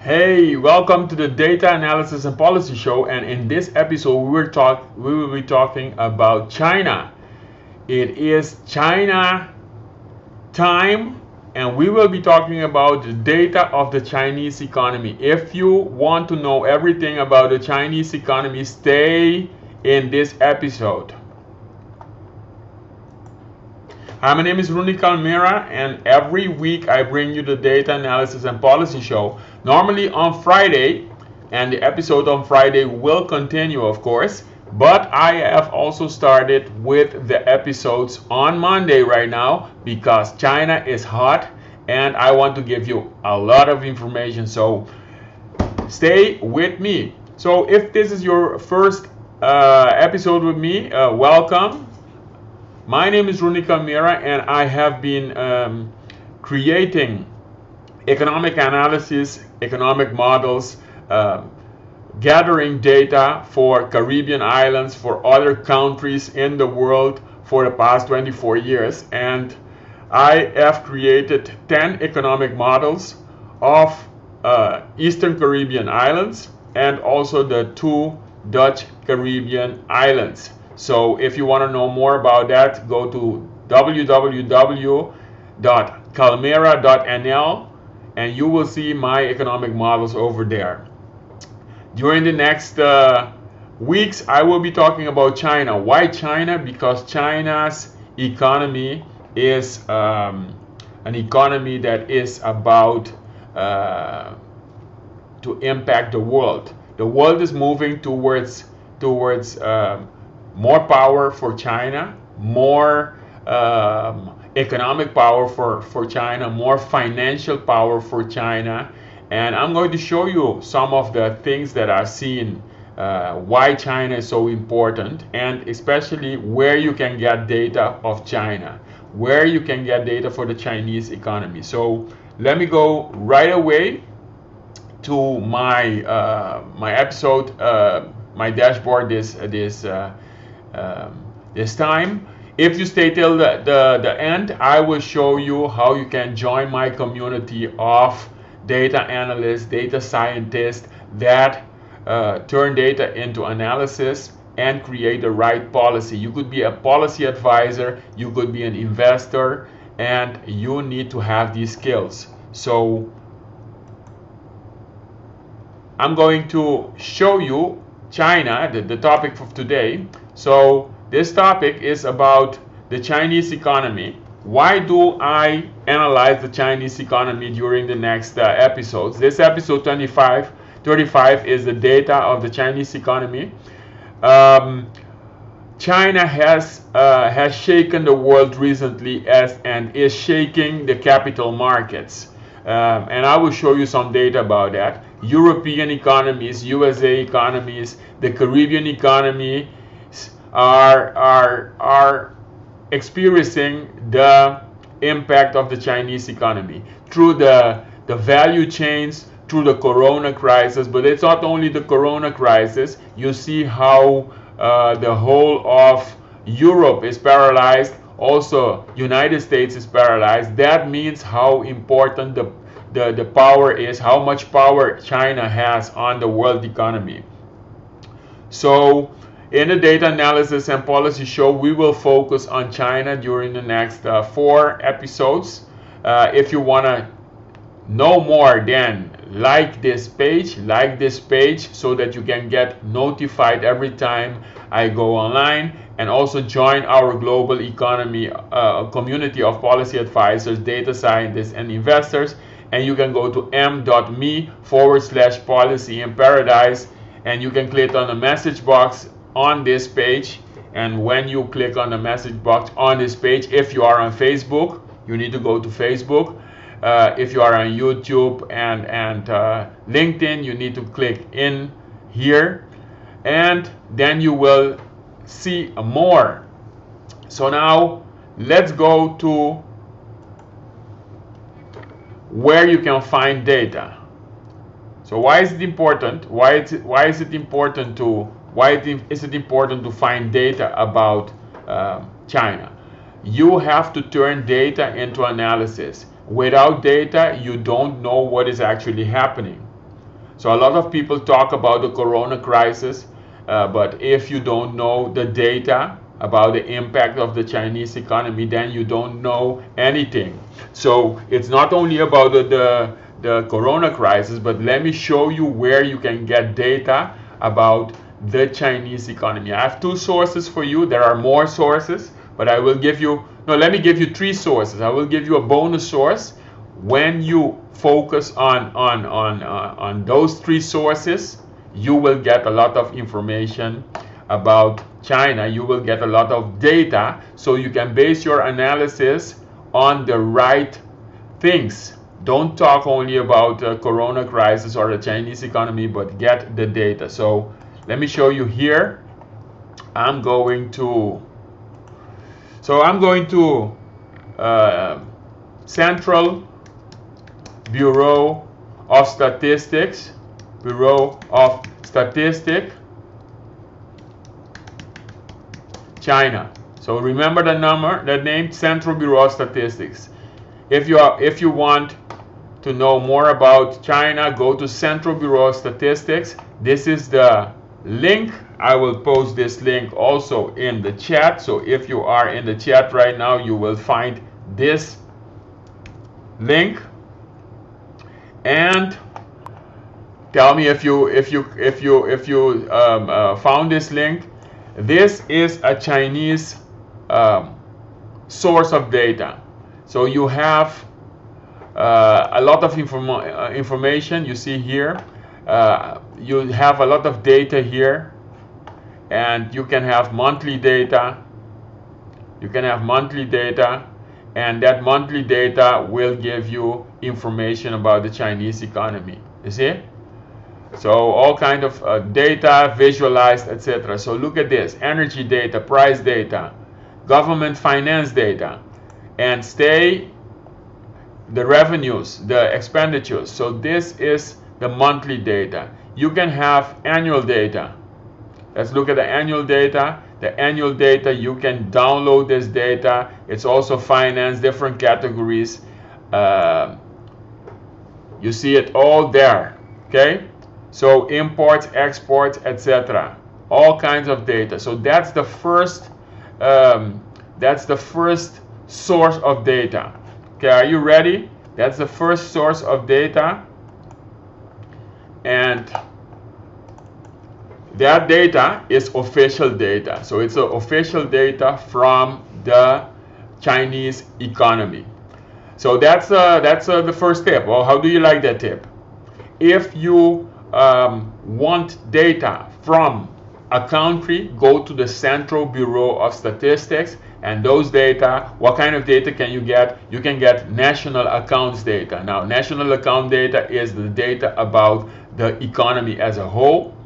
Hey, welcome to the Data Analysis and Policy Show. And in this episode, we will be talking about China. It is China time, and we will be talking about the data of the Chinese economy. If you want to know everything about the Chinese economy, stay in this episode. Hi, my name is Rooney Calmera, and every week I bring you the Data Analysis and Policy Show. Normally on Friday, and the episode on Friday will continue, of course. But I have also started with the episodes on Monday right now because China is hot and I want to give you a lot of information. So stay with me. So if this is your first episode with me, welcome. My name is Rooney Calmera, and I have been creating economic analysis, economic models, gathering data for Caribbean islands, for other countries in the world for the past 24 years. And I have created 10 economic models of Eastern Caribbean islands and also the 2 Dutch Caribbean islands. So if you want to know more about that, go to www.calmera.nl and you will see my economic models over there. During the next weeks, I will be talking about China. Why China? Because China's economy is an economy that is about to impact the world. The world is moving towards more power for China, more economic power for China, more financial power for China. And I'm going to show you some of the things that I've seen, why China is so important, and especially where you can get data of China, where you can get data for the Chinese economy. So let me go right away to my my episode, my dashboard this time. If you stay till the end, I will show you how you can join my community of data analysts, data scientists that turn data into analysis and create the right policy. You could be a policy advisor, you could be an investor, and you need to have these skills. So I'm going to show you China, the topic of today. So this topic is about the Chinese economy. Why do I analyze the Chinese economy during the next episodes? This episode 35 is the data of the Chinese economy. China has shaken the world recently and is shaking the capital markets. And I will show you some data about that. European economies, USA economies, the Caribbean economy are experiencing the impact of the Chinese economy through the value chains, through the corona crisis. But it's not only the corona crisis. You see how the whole of Europe is paralyzed. Also, United States is paralyzed. That means how important the power is, how much power China has on the world economy. So in the data analysis and policy show, we will focus on China during the next 4 episodes. If you want to know more, then like this page so that you can get notified every time I go online, and also join our global economy community of policy advisors, data scientists, and investors. And you can go to m.me/policy in paradise, and you can click on the message box on this page. And when you click on the message box on this page, if you are on Facebook, you need to go to Facebook. If you are on YouTube and LinkedIn, you need to click in here, and then you will see more. So now let's go to where you can find data. So why is it important? Why is it important to find data about China? You have to turn data into analysis. Without data, you don't know what is actually happening. So a lot of people talk about the corona crisis, but if you don't know the data about the impact of the Chinese economy, then you don't know anything. So it's not only about the corona crisis, but let me show you where you can get data about the Chinese economy. I have two sources for you. There are more sources, but I will give you, no, let me give you three sources. I will give you a bonus source. When you focus on those three sources, you will get a lot of information about China. You will get a lot of data, so you can base your analysis on the right things. Don't talk only about the corona crisis or the Chinese economy, but get the data. So let me show you here. I'm going to Central Bureau of Statistics, China. So remember the number, the name, Central Bureau of Statistics. If you want to know more about China, go to Central Bureau of Statistics. This is the link. I will post this link also in the chat. So if you are in the chat right now, you will find this link. And tell me if you found this link. This is a Chinese source of data. So you have a lot of information. You see here, you have a lot of data here, and you can have monthly data. And that monthly data will give you information about the Chinese economy. You see? So all kind of data visualized, etc. So look at this: energy data, price data, government finance data, and the revenues, the expenditures. So this is the monthly data. You can have annual data. Let's look at the annual data. The annual data, you can download this data. It's also finance, different categories. You see it all there. Okay? So imports, exports, etc. All kinds of data. So that's the first source of data. Okay, are you ready? That's the first source of data. And that data is official data. So it's official data from the Chinese economy. So that's the first tip. Well, how do you like that tip? If you want data from a country, go to the Central Bureau of Statistics. And those data, what kind of data can you get? You can get national accounts data. Now, national account data is the data about the economy as a whole.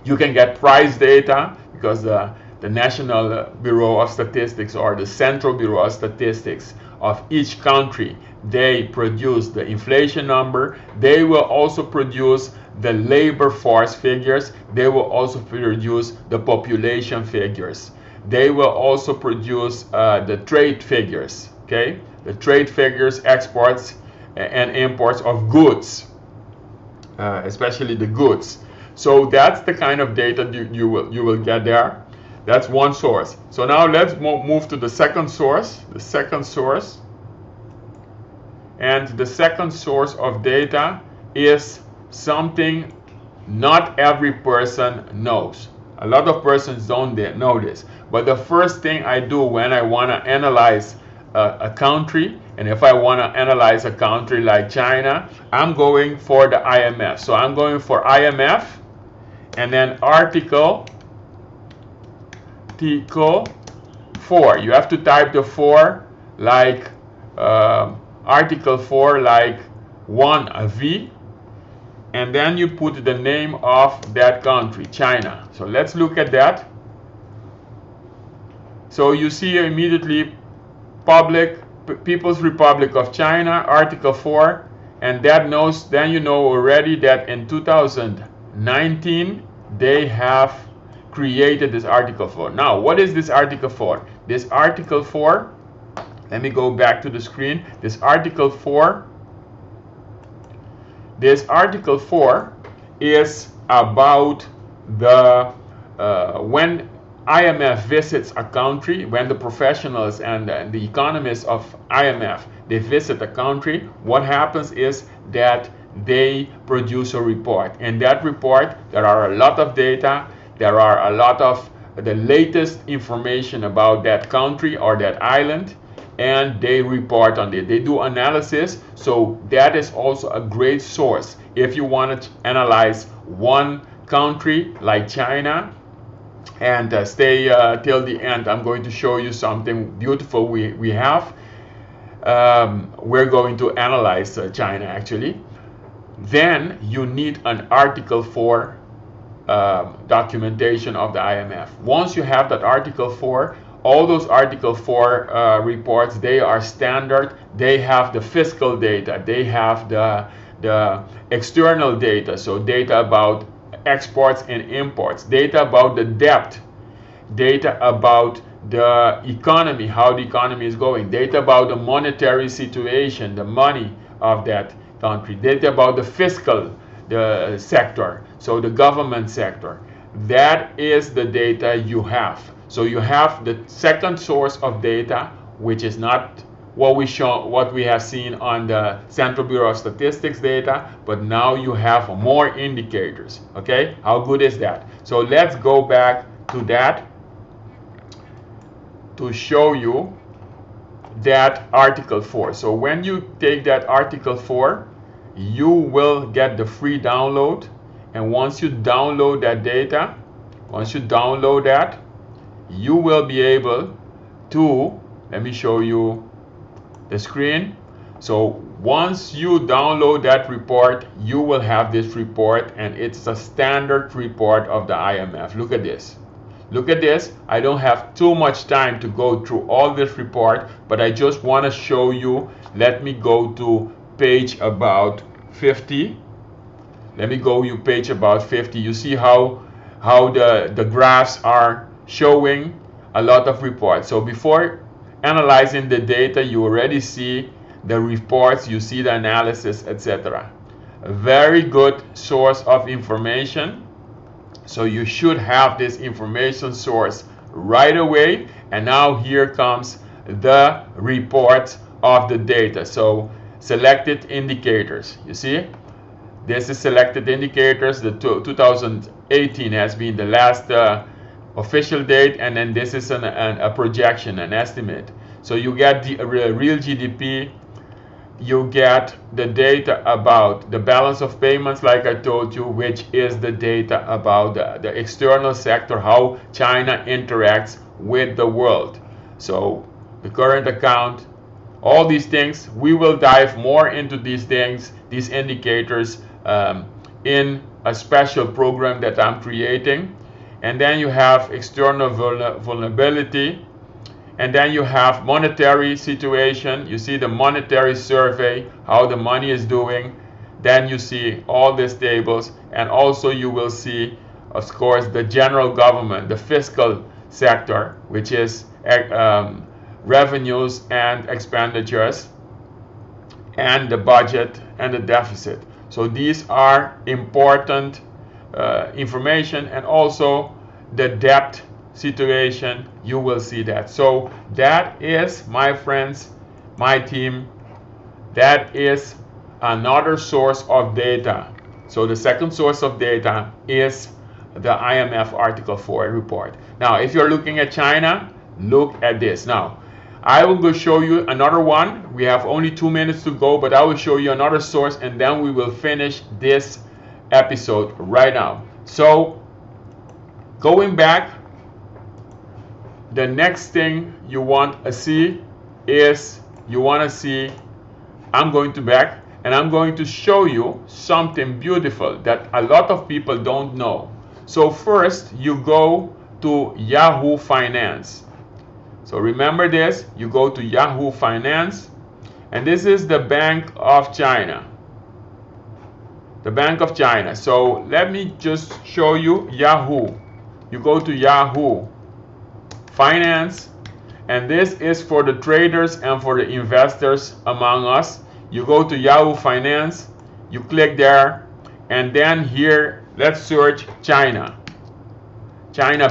You can get price data, because the National Bureau of Statistics or the Central Bureau of Statistics of each country, they produce the inflation number. They will also produce the labor force figures. They will also produce the population figures. They will also produce the trade figures, okay? The trade figures, exports and imports of goods, especially the goods. So that's the kind of data you will get there. That's one source. So now let's move to the second source. And the second source of data is something not every person knows. A lot of persons don't know this. But the first thing I do when I want to analyze a country, and if I want to analyze a country like China, I'm going for the IMF. So I'm going for IMF, and then article 4. You have to type the 4 like article 4 like 1 a V, and then you put the name of that country, China. So let's look at that. So you see immediately People's Republic of China, article 4, and then you know already that in 2019 they have created this article 4. Now, what is this article 4? This article 4, let me go back to the screen. This article 4 is about the when IMF visits a country, when the professionals and the economists of IMF, they visit a country, what happens is that they produce a report. In that report, there are a lot of data, there are a lot of the latest information about that country or that island, and they report on it. They do analysis, so that is also a great source. If you want to analyze one country like China, and stay till the end, I'm going to show you something beautiful we have. We're going to analyze China actually. Then you need an Article 4 documentation of the IMF. Once you have that Article 4, all those Article 4 reports, they are standard. They have the fiscal data, they have the external data, so data about exports and imports, data about the debt, data about the economy, how the economy is going, data about the monetary situation, the money of that country, data about the fiscal sector, so the government sector. That is the data you have. So you have the second source of data, which is not what we have seen on the Central Bureau of Statistics data, but now you have more indicators. Okay, how good is that? So let's go back to that to show you that Article 4. So when you take that Article 4, you will get the free download, and once you download that data, once you download that, you will be able to, let me show you the screen. So once you download that report, you will have this report, and it's a standard report of the IMF. Look at this. Look at this. I don't have too much time to go through all this report, but I just want to show you. Let me go to page about 50. Let me go to page about 50. You see how the graphs are showing a lot of reports. So before analyzing the data, you already see the reports, you see the analysis, etc. A very good source of information. So you should have this information source right away. And now here comes the report of the data. So selected indicators, you see, this is selected indicators. The 2018 has been the last official date, and then this is a projection, an estimate. So you get the real GDP, you get the data about the balance of payments, like I told you, which is the data about the external sector, how China interacts with the world. So the current account, all these things, we will dive more into these things, these indicators, in a special program that I'm creating. And then you have external vulnerability, and then you have monetary situation. You see the monetary survey, how the money is doing. Then you see all these tables, and also you will see, of course, the general government, the fiscal sector, which is revenues and expenditures, and the budget and the deficit. So these are important information, and also the debt situation, you will see that. So that is, my friends, my team, that is another source of data. So the second source of data is the IMF Article 4 report. Now if you're looking at China, look at this. Now I will go show you another one. We have only 2 minutes to go, but I will show you another source, and then we will finish this episode right now. So going back, the next thing you want to see is, you want to see, I'm going to back, and I'm going to show you something beautiful that a lot of people don't know. So first you go to Yahoo Finance. So remember this, you go to Yahoo Finance, and this is the Bank of China. The Bank of China. So let me just show you Yahoo. You go to Yahoo Finance, and this is for the traders and for the investors among us. You go to Yahoo Finance, you click there, and then here let's search China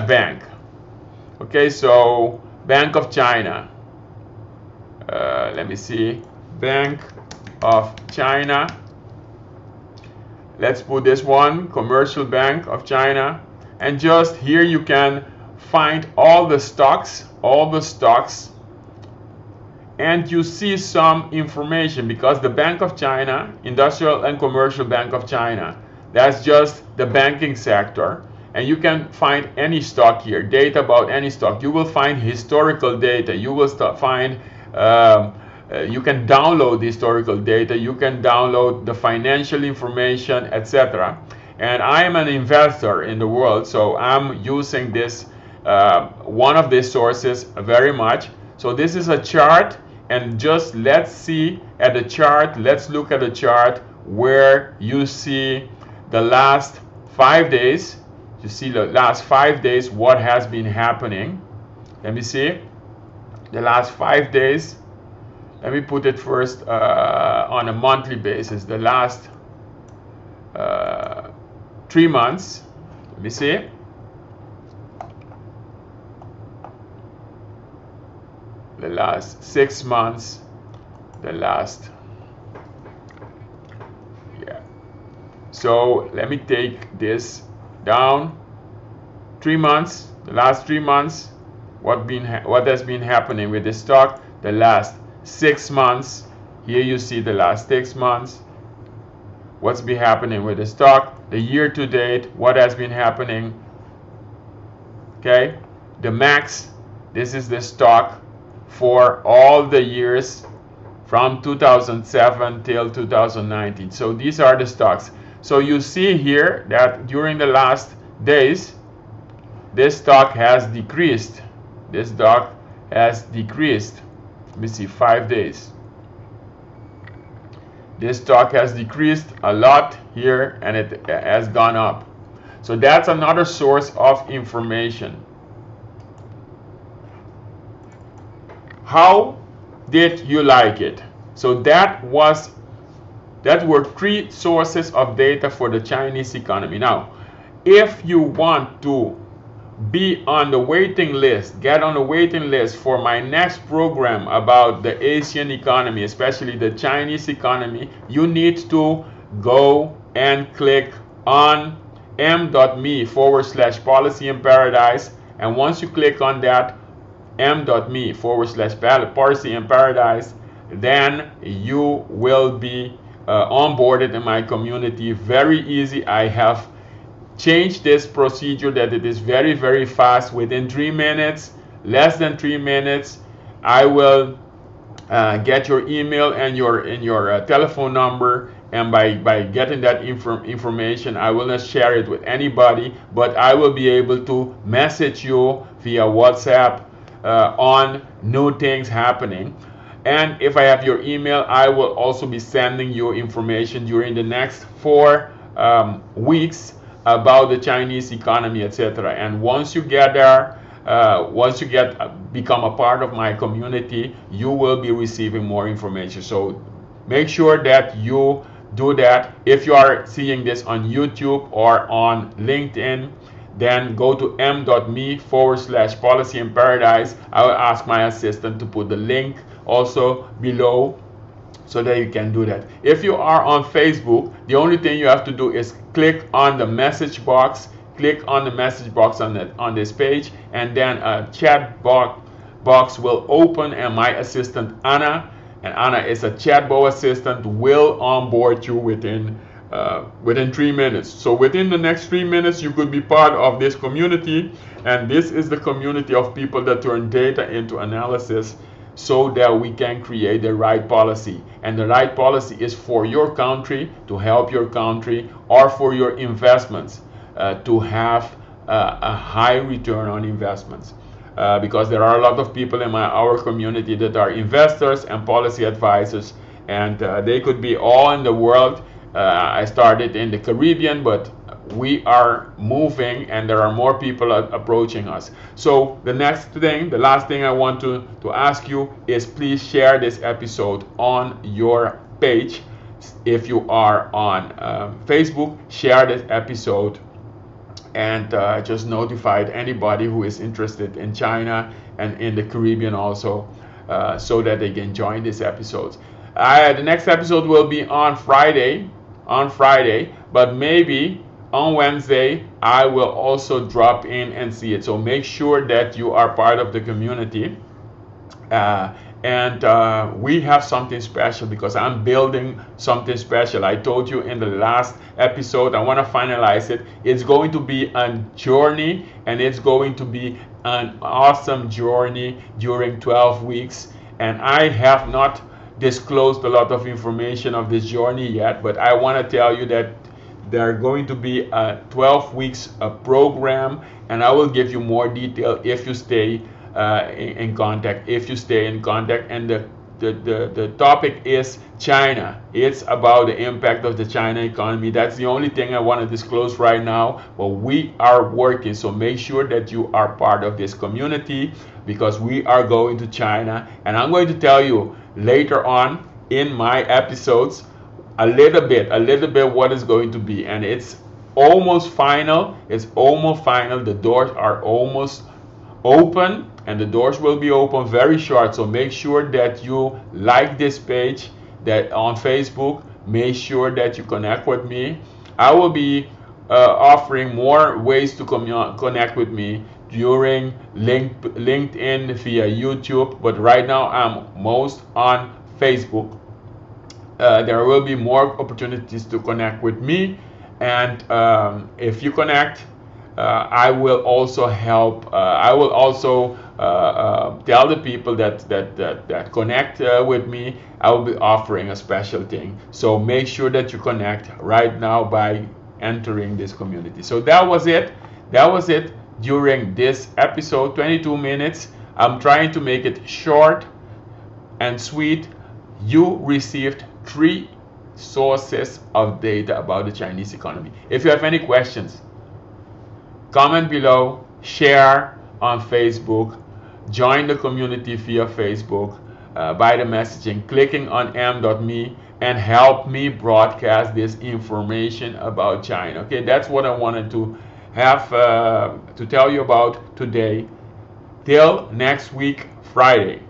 Bank. Okay, so Bank of China, let me see, Bank of China. Let's put this one, Commercial Bank of China, and just here you can find all the stocks, and you see some information, because the Bank of China, Industrial and Commercial Bank of China, that's just the banking sector. And you can find any stock here, data about any stock. You will find historical data. You will find, you can download the historical data. You can download the financial information, etc. And I am an investor in the world, so I'm using this, one of these sources very much. So this is a chart, and just let's see at the chart. Let's look at the chart where you see the last 5 days. You see the last 5 days, what has been happening. Let me see the last 5 days. Let me put it first on a monthly basis. The last 3 months. Let me see. The last 6 months. The last, yeah. So let me take this down. 3 months, the last 3 months, what has been happening with the stock. The last 6 months, here you see the last 6 months, what's been happening with the stock. The year to date, what has been happening. Okay, the max, this is the stock for all the years from 2007 till 2019. So these are the stocks. So you see here that during the last days, this stock has decreased. This stock has decreased. Let me see, 5 days. This stock has decreased a lot here, and it has gone up. So that's another source of information. How did you like it? So that were 3 sources of data for the Chinese economy. Now, if you want to be on the waiting list, get on the waiting list for my next program about the Asian economy, especially the Chinese economy, you need to go and click on m.me/policy in paradise. And once you click on that, m.me/policy in paradise, then you will be onboarded in my community. Very easy. I have changed this procedure that it is very, very fast. Within 3 minutes, less than 3 minutes, I will get your email and your telephone number, and by getting that information, I will not share it with anybody, but I will be able to message you via WhatsApp on new things happening. And if I have your email, I will also be sending you information during the next 4 weeks about the Chinese economy, etc. And once you get there, once you become a part of my community, you will be receiving more information. So make sure that you do that. If you are seeing this on YouTube or on LinkedIn, then go to m.me/policy in paradise. I will ask my assistant to put the link also below so that you can do that. If you are on Facebook, the only thing you have to do is click on the message box. Click on the message box on this page, and then a chat box will open, and my assistant Anna, and Anna is a chatbot assistant, will onboard you within 3 minutes. So within the next 3 minutes, you could be part of this community, and this is the community of people that turn data into analysis so that we can create the right policy. And the right policy is for your country, to help your country, or for your investments to have a high return on investments. Because there are a lot of people in our community that are investors and policy advisors, and they could be all in the world. I started in the Caribbean, but we are moving and there are more people approaching us. So the last thing I want to ask you is, please share this episode on your page. If you are on Facebook, share this episode and just notified anybody who is interested in China and in the Caribbean also, so that they can join this episode. The next episode will be on Friday, but maybe on Wednesday I will also drop in and see it. So make sure that you are part of the community. And we have something special because I'm building something special. I told you in the last episode, I want to finalize it. It's going to be a journey, and it's going to be an awesome journey during 12 weeks. And I have not disclosed a lot of information of this journey yet, but I want to tell you that there are going to be a 12 weeks program, and I will give you more detail if you stay in contact. And the topic is China. It's about the impact of the China economy. That's the only thing I want to disclose right now, but we are working, so make sure that you are part of this community, because we are going to China, and I'm going to tell you later on in my episodes a little bit what is going to be. And it's almost final. The doors are almost open, and the doors will be open very short. So make sure that you like this page that on Facebook. Make sure that you connect with me. I will be offering more ways to connect with me during LinkedIn, via YouTube, but right now I'm most on Facebook. There will be more opportunities to connect with me, and if you connect, I will also help. I will also tell the people that connect with me. I will be offering a special thing. So make sure that you connect right now by entering this community. So that was it. During this episode, 22 minutes. I'm trying to make it short and sweet. You received 3 sources of data about the Chinese economy. If you have any questions, comment below, share on Facebook, join the community via Facebook, by the messaging, clicking on m.me, and help me broadcast this information about China. Okay, that's what I wanted to have to tell you about today. Till next week, Friday.